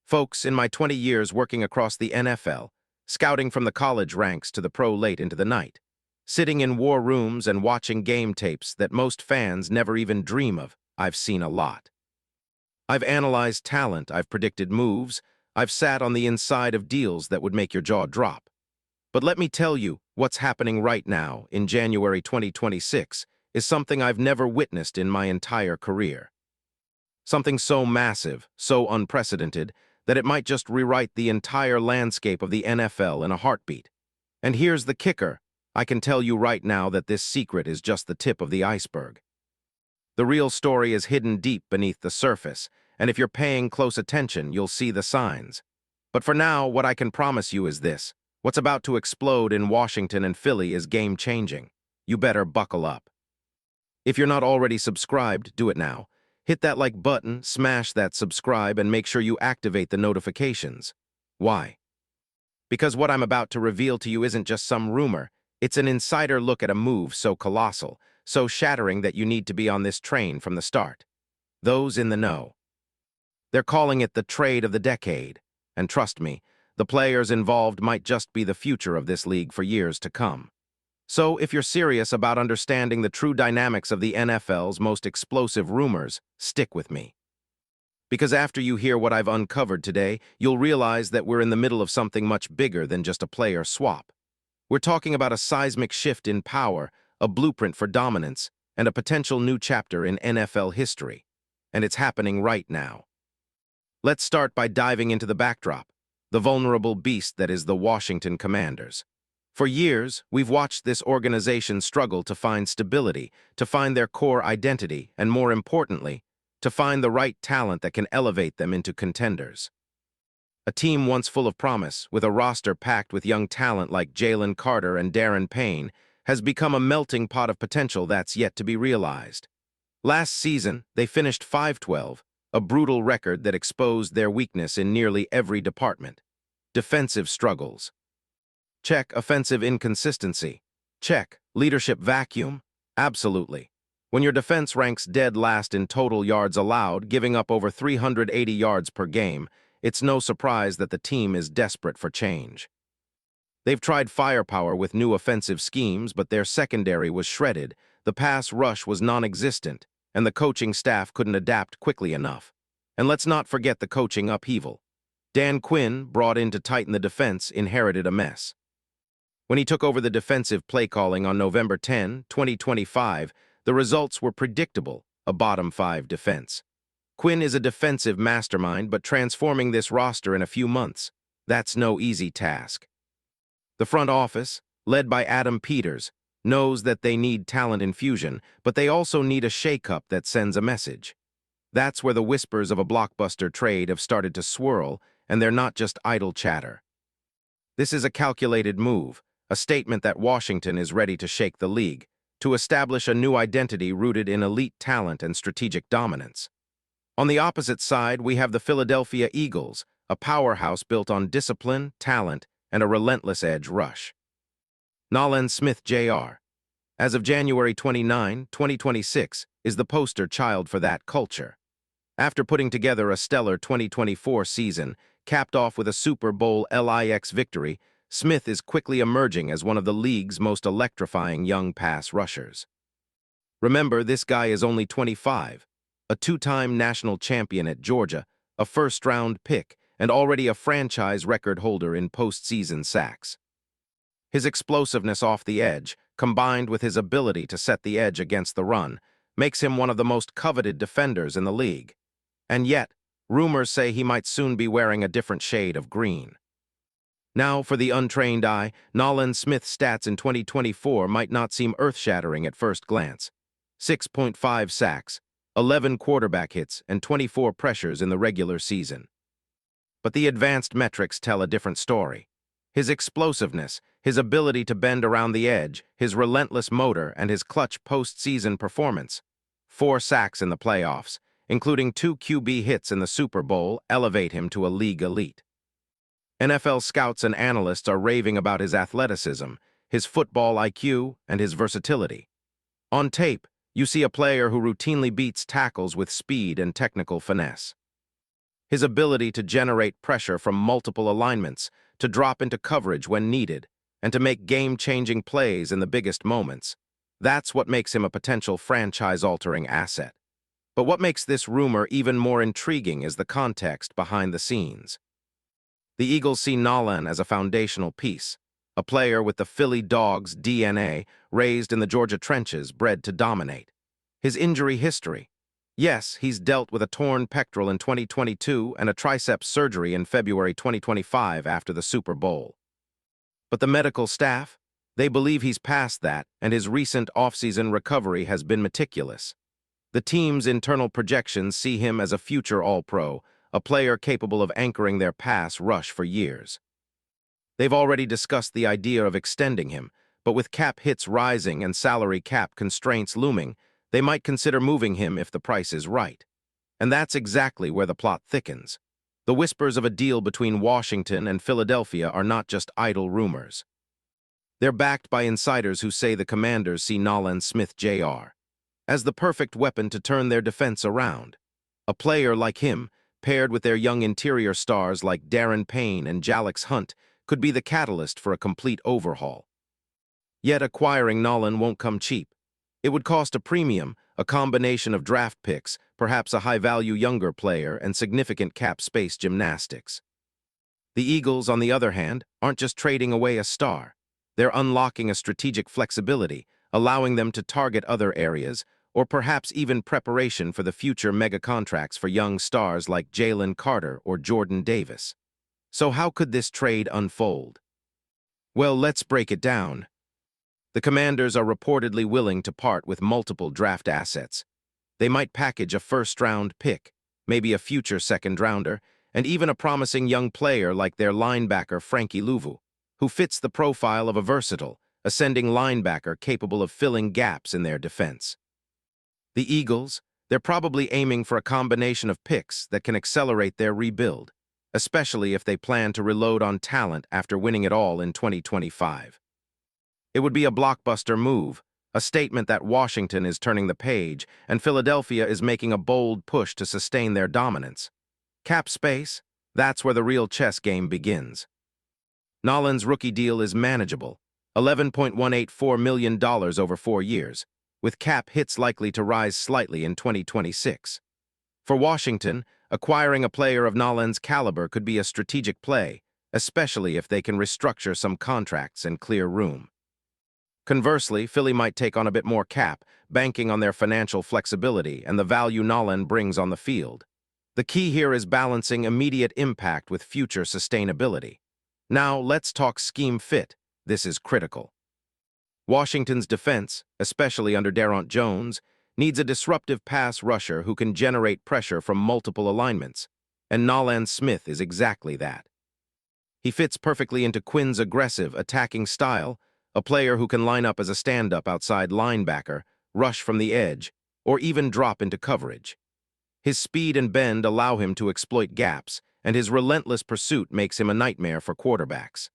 Folks, in my 20 years working across the NFL, scouting from the college ranks to the pro late into the night, sitting in war rooms and watching game tapes that most fans never even dream of, I've seen a lot. I've analyzed talent, I've predicted moves, I've sat on the inside of deals that would make your jaw drop. But let me tell you, what's happening right now, in January 2026, is something I've never witnessed in my entire career. Something so massive, so unprecedented, that it might just rewrite the entire landscape of the NFL in a heartbeat. And here's the kicker. I can tell you right now that this secret is just the tip of the iceberg. The real story is hidden deep beneath the surface, and if you're paying close attention, you'll see the signs. But for now, what I can promise you is this. What's about to explode in Washington and Philly is game-changing. You better buckle up. If you're not already subscribed, do it now. Hit that like button, smash that subscribe, and make sure you activate the notifications. Why? Because what I'm about to reveal to you isn't just some rumor. It's an insider look at a move so colossal, so shattering that you need to be on this train from the start. Those in the know. They're calling it the trade of the decade. And trust me, the players involved might just be the future of this league for years to come. So, if you're serious about understanding the true dynamics of the NFL's most explosive rumors, stick with me. Because after you hear what I've uncovered today, you'll realize that we're in the middle of something much bigger than just a player swap. We're talking about a seismic shift in power, a blueprint for dominance, and a potential new chapter in NFL history. And it's happening right now. Let's start by diving into the backdrop, the vulnerable beast that is the Washington Commanders. For years, we've watched this organization struggle to find stability, to find their core identity, and more importantly, to find the right talent that can elevate them into contenders. A team once full of promise, with a roster packed with young talent like Jalen Carter and Darren Payne, has become a melting pot of potential that's yet to be realized. Last season, they finished 5-12, a brutal record that exposed their weakness in nearly every department. Defensive struggles. Check. Offensive inconsistency. Check. Leadership vacuum. Absolutely. When your defense ranks dead last in total yards allowed, giving up over 380 yards per game, it's no surprise that the team is desperate for change. They've tried firepower with new offensive schemes, but their secondary was shredded, the pass rush was non-existent, and the coaching staff couldn't adapt quickly enough. And let's not forget the coaching upheaval. Dan Quinn, brought in to tighten the defense, inherited a mess. When he took over the defensive play calling on November 10, 2025, the results were predictable, a bottom-5 defense. Quinn is a defensive mastermind, but transforming this roster in a few months, that's no easy task. The front office, led by Adam Peters, knows that they need talent infusion, but they also need a shakeup that sends a message. That's where the whispers of a blockbuster trade have started to swirl, and they're not just idle chatter. This is a calculated move, a statement that Washington is ready to shake the league, to establish a new identity rooted in elite talent and strategic dominance. On the opposite side, we have the Philadelphia Eagles, a powerhouse built on discipline, talent, and a relentless edge rush. Nolan Smith Jr., as of January 29, 2026, is the poster child for that culture. After putting together a stellar 2024 season, capped off with a Super Bowl LIX victory, Smith is quickly emerging as one of the league's most electrifying young pass rushers. Remember, this guy is only 25, a two-time national champion at Georgia, a first-round pick, and already a franchise record holder in postseason sacks. His explosiveness off the edge, combined with his ability to set the edge against the run, makes him one of the most coveted defenders in the league. And yet, rumors say he might soon be wearing a different shade of green. Now, for the untrained eye, Nolan Smith's stats in 2024 might not seem earth-shattering at first glance. 6.5 sacks, 11 quarterback hits, and 24 pressures in the regular season. But the advanced metrics tell a different story. His explosiveness, his ability to bend around the edge, his relentless motor, and his clutch postseason performance. 4 sacks in the playoffs, including 2 QB hits in the Super Bowl, elevate him to a league elite. NFL scouts and analysts are raving about his athleticism, his football IQ, and his versatility. On tape, you see a player who routinely beats tackles with speed and technical finesse. His ability to generate pressure from multiple alignments, to drop into coverage when needed, and to make game-changing plays in the biggest moments. That's what makes him a potential franchise-altering asset. But what makes this rumor even more intriguing is the context behind the scenes. The Eagles see Nolan as a foundational piece, a player with the Philly Dogs' DNA, raised in the Georgia trenches, bred to dominate. His injury history. Yes, he's dealt with a torn pectoral in 2022 and a triceps surgery in February 2025 after the Super Bowl. But the medical staff? They believe he's past that, and his recent offseason recovery has been meticulous. The team's internal projections see him as a future All-Pro, a player capable of anchoring their pass rush for years. They've already discussed the idea of extending him, but with cap hits rising and salary cap constraints looming, they might consider moving him if the price is right. And that's exactly where the plot thickens. The whispers of a deal between Washington and Philadelphia are not just idle rumors. They're backed by insiders who say the Commanders see Nolan Smith Jr. as the perfect weapon to turn their defense around. A player like him, paired with their young interior stars like Darren Payne and Jalix Hunt, could be the catalyst for a complete overhaul. Yet acquiring Nolan won't come cheap. It would cost a premium, a combination of draft picks, perhaps a high-value younger player, and significant cap space gymnastics. The Eagles, on the other hand, aren't just trading away a star. They're unlocking a strategic flexibility, allowing them to target other areas, or perhaps even preparation for the future mega-contracts for young stars like Jalen Carter or Jordan Davis. So how could this trade unfold? Well, let's break it down. The Commanders are reportedly willing to part with multiple draft assets. They might package a first-round pick, maybe a future second-rounder, and even a promising young player like their linebacker Frankie Louvu, who fits the profile of a versatile, ascending linebacker capable of filling gaps in their defense. The Eagles, they're probably aiming for a combination of picks that can accelerate their rebuild, especially if they plan to reload on talent after winning it all in 2025. It would be a blockbuster move, a statement that Washington is turning the page and Philadelphia is making a bold push to sustain their dominance. Cap space? That's where the real chess game begins. Nolan's rookie deal is manageable, $11.184 million over 4 years, with cap hits likely to rise slightly in 2026. For Washington, acquiring a player of Nolan's caliber could be a strategic play, especially if they can restructure some contracts and clear room. Conversely, Philly might take on a bit more cap, banking on their financial flexibility and the value Nolan brings on the field. The key here is balancing immediate impact with future sustainability. Now, let's talk scheme fit. This is critical. Washington's defense, especially under Darren Jones, needs a disruptive pass rusher who can generate pressure from multiple alignments, and Nolan Smith is exactly that. He fits perfectly into Quinn's aggressive, attacking style, a player who can line up as a stand-up outside linebacker, rush from the edge, or even drop into coverage. His speed and bend allow him to exploit gaps, and his relentless pursuit makes him a nightmare for quarterbacks.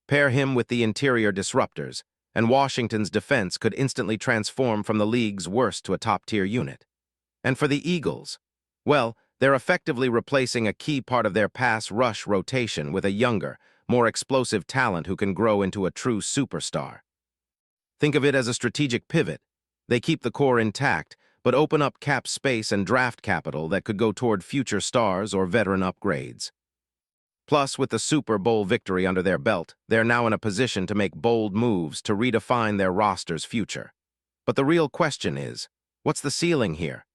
Pair him with the interior disruptors, and Washington's defense could instantly transform from the league's worst to a top-tier unit. And for the Eagles, well, they're effectively replacing a key part of their pass rush rotation with a younger, more explosive talent who can grow into a true superstar. Think of it as a strategic pivot. They keep the core intact, but open up cap space and draft capital that could go toward future stars or veteran upgrades. Plus, with the Super Bowl victory under their belt, they're now in a position to make bold moves to redefine their roster's future. But the real question is, what's the ceiling here?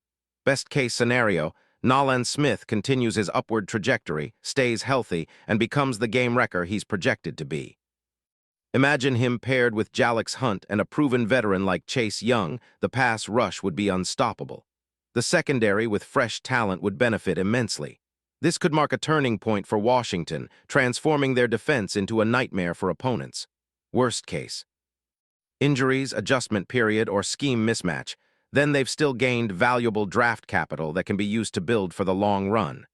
Best-case scenario, Nolan Smith continues his upward trajectory, stays healthy, and becomes the game wrecker he's projected to be. Imagine him paired with Jalix Hunt and a proven veteran like Chase Young. The pass rush would be unstoppable. The secondary with fresh talent would benefit immensely. This could mark a turning point for Washington, transforming their defense into a nightmare for opponents. Worst case: injuries, adjustment period, or scheme mismatch. Then they've still gained valuable draft capital that can be used to build for the long run.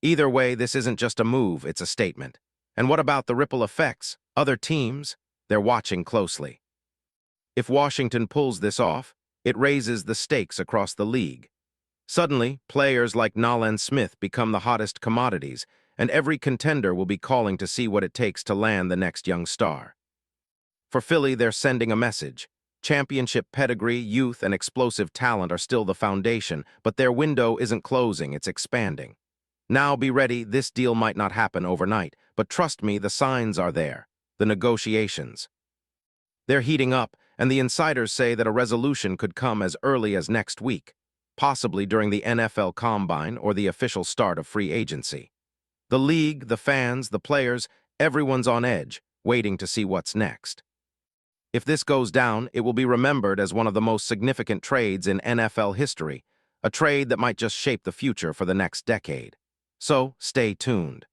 Either way, this isn't just a move, it's a statement. And what about the ripple effects? Other teams? They're watching closely. If Washington pulls this off, it raises the stakes across the league. Suddenly, players like Nolan Smith become the hottest commodities, and every contender will be calling to see what it takes to land the next young star. For Philly, they're sending a message. Championship pedigree, youth, and explosive talent are still the foundation, but their window isn't closing, it's expanding. Now be ready, this deal might not happen overnight, but trust me, the signs are there. The negotiations. They're heating up, and the insiders say that a resolution could come as early as next week, possibly during the NFL Combine or the official start of free agency. The league, the fans, the players, everyone's on edge, waiting to see what's next. If this goes down, it will be remembered as one of the most significant trades in NFL history, a trade that might just shape the future for the next decade. So, stay tuned.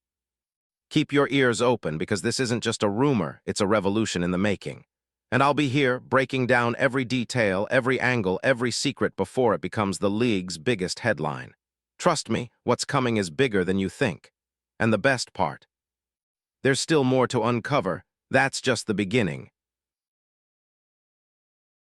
Keep your ears open because this isn't just a rumor, it's a revolution in the making. And I'll be here, breaking down every detail, every angle, every secret before it becomes the league's biggest headline. Trust me, what's coming is bigger than you think. And the best part, there's still more to uncover. That's just the beginning.